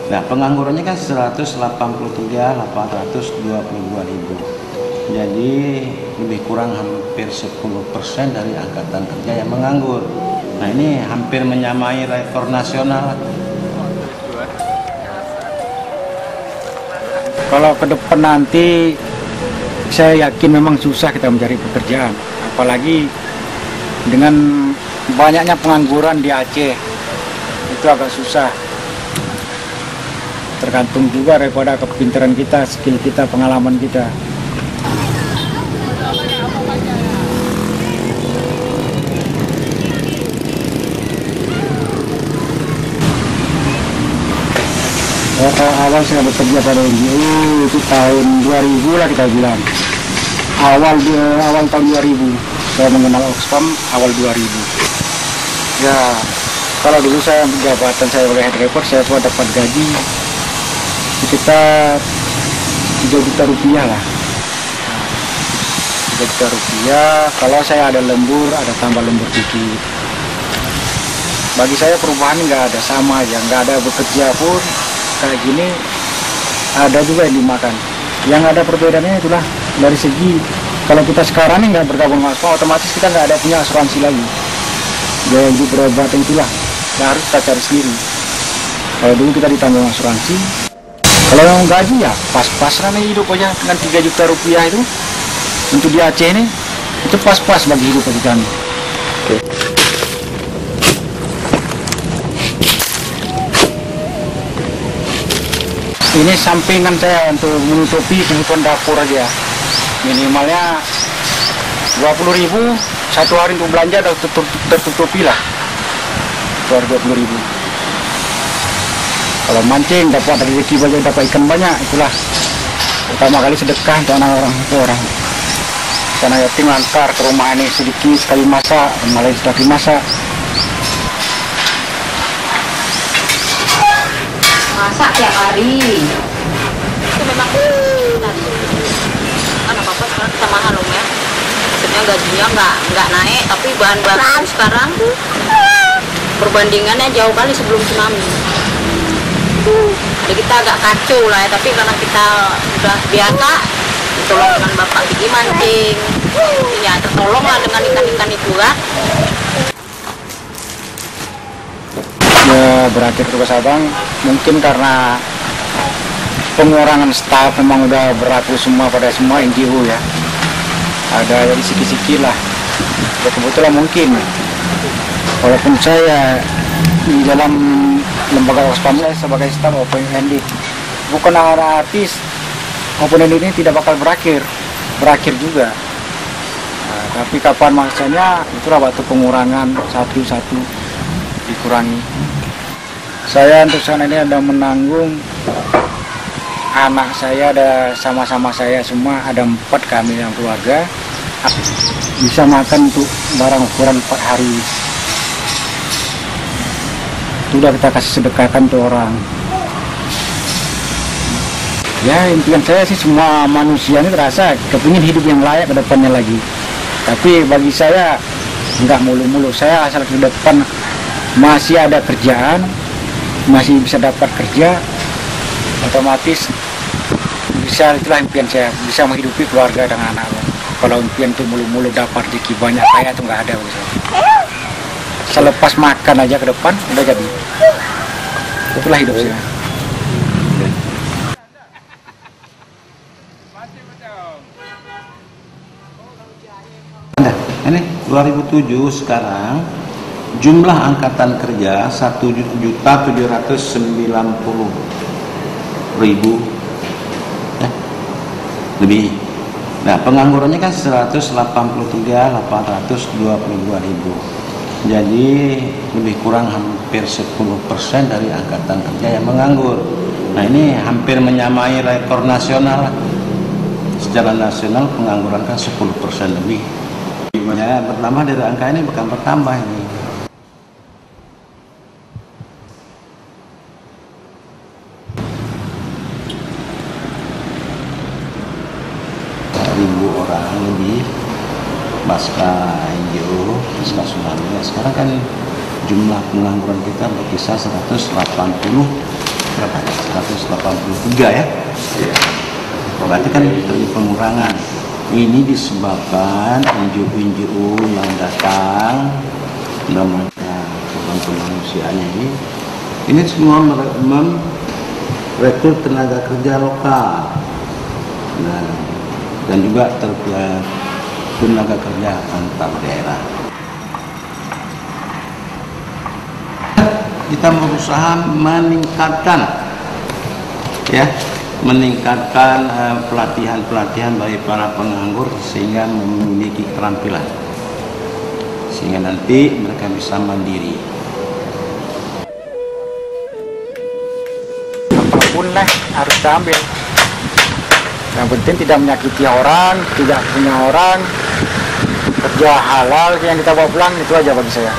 Nah, penganggurannya kan 183.822.000. Jadi lebih kurang hampir 10% dari angkatan kerja yang menganggur. Nah, ini hampir menyamai rekor nasional. Kalau ke depan nanti saya yakin memang susah kita mencari pekerjaan, apalagi dengan banyaknya pengangguran di Aceh. Itu agak susah. Tergantung juga daripada kepintaran kita, skill kita, pengalaman kita. Awal saya bekerja pada NGO itu tahun 2000 lah kita bilang. Awal tahun 2000 saya mengenal Oxfam awal 2000. Ya, kalau dulu saya jabatan saya sebagai head report, saya tuh dapat gaji sekitar 3 juta rupiah lah. 3 juta rupiah, kalau saya ada lembur, ada tambah lembur dikit. Bagi saya perubahan nggak ada, sama aja, nggak ada bekerja pun kayak gini, ada juga yang dimakan. Yang ada perbedaannya itulah dari segi kalau kita sekarang ini nggak bergabung sama Oxfam, otomatis kita nggak ada punya asuransi lagi. Biaya hidup berobat itulah yang harus kita cari sendiri. Kalau dulu kita ditanggung asuransi, kalau yang gaji ya pas-pasan nih hidup aja dengan 3 juta rupiah itu untuk di Aceh ini, itu pas-pas bagi hidup bagi kami. Ini sampingan saya untuk menutupi kebutuhan dapur aja. Minimalnya 20.000 satu hari untuk belanja udah tertutupi lah. 20.000. Kalau mancing dapat rezeki banyak, dapat ikan banyak, itulah pertama kali sedekah untuk orang. Karena yatim antar ke rumah ini sedikit sekali masak, malah sudah dimasak. Masak tiap hari itu memang kan apa-apa sekarang kita mahal loh ya, maksudnya gajinya nggak naik, tapi bahan baku sekarang perbandingannya jauh kali sebelum tsunami. Jadi kita agak kacau lah ya, tapi karena kita udah biasa ditolong dengan bapak pergi mancing, ya tertolong lah dengan ikan-ikan itu kan. Ya, berakhir tugas abang mungkin karena pengurangan staf, memang udah berlaku semua pada semua NGO ya, ada jadi siki-siki lah ya, kebetulan mungkin walaupun saya di dalam lembaga Oxfam sebagai staf open-ended, bukan artis open-ended ini tidak bakal berakhir juga. Nah, tapi kapan masanya itulah waktu pengurangan satu-satu dikurangi. Saya untuk saat ini ada menanggung anak saya, ada sama-sama saya semua, ada 4 kami yang keluarga, bisa makan untuk barang ukuran 4 hari. Sudah kita kasih sedekahkan ke orang. Ya, impian saya sih semua manusia ini terasa kepingin hidup yang layak ke depannya lagi. Tapi bagi saya nggak mulu-mulu, saya asal ke depan masih ada kerjaan, masih bisa dapat kerja, otomatis bisa, itulah impian saya, bisa menghidupi keluarga dengan anak. Kalau impian itu mulu-mulu dapat rezeki banyak kaya itu nggak ada. Selepas makan aja ke depan udah jadi, itulah hidup saya. Ini 2007 sekarang jumlah angkatan kerja 1.790.000 ya, lebih. Nah, penganggurannya kan 183.822.000. Jadi lebih kurang hampir 10% dari angkatan kerja yang menganggur. Nah, ini hampir menyamai rekor nasional. Secara nasional pengangguran kan 10% lebih. Ya, bertambah dari angka ini bukan bertambah ini. Ribu orang lebih pasca NGO, pasca tsunami. Sekarang kan jumlah pengangguran kita berkisar 180 berapa? 183 ya. Iya. Berarti kan terjadi pengurangan. Ini disebabkan NGO-NGO yang datang dalam rangka program kemanusiaannya ini semua merekrut tenaga kerja lokal. Nah, dan juga tenaga kerja antar daerah. Kita berusaha meningkatkan pelatihan bagi para penganggur sehingga memiliki keterampilan, sehingga nanti mereka bisa mandiri. Apapun lah harus diambil. Yang penting tidak menyakiti orang, tidak punya orang, kerja halal yang kita bawa pulang, itu aja bagi saya.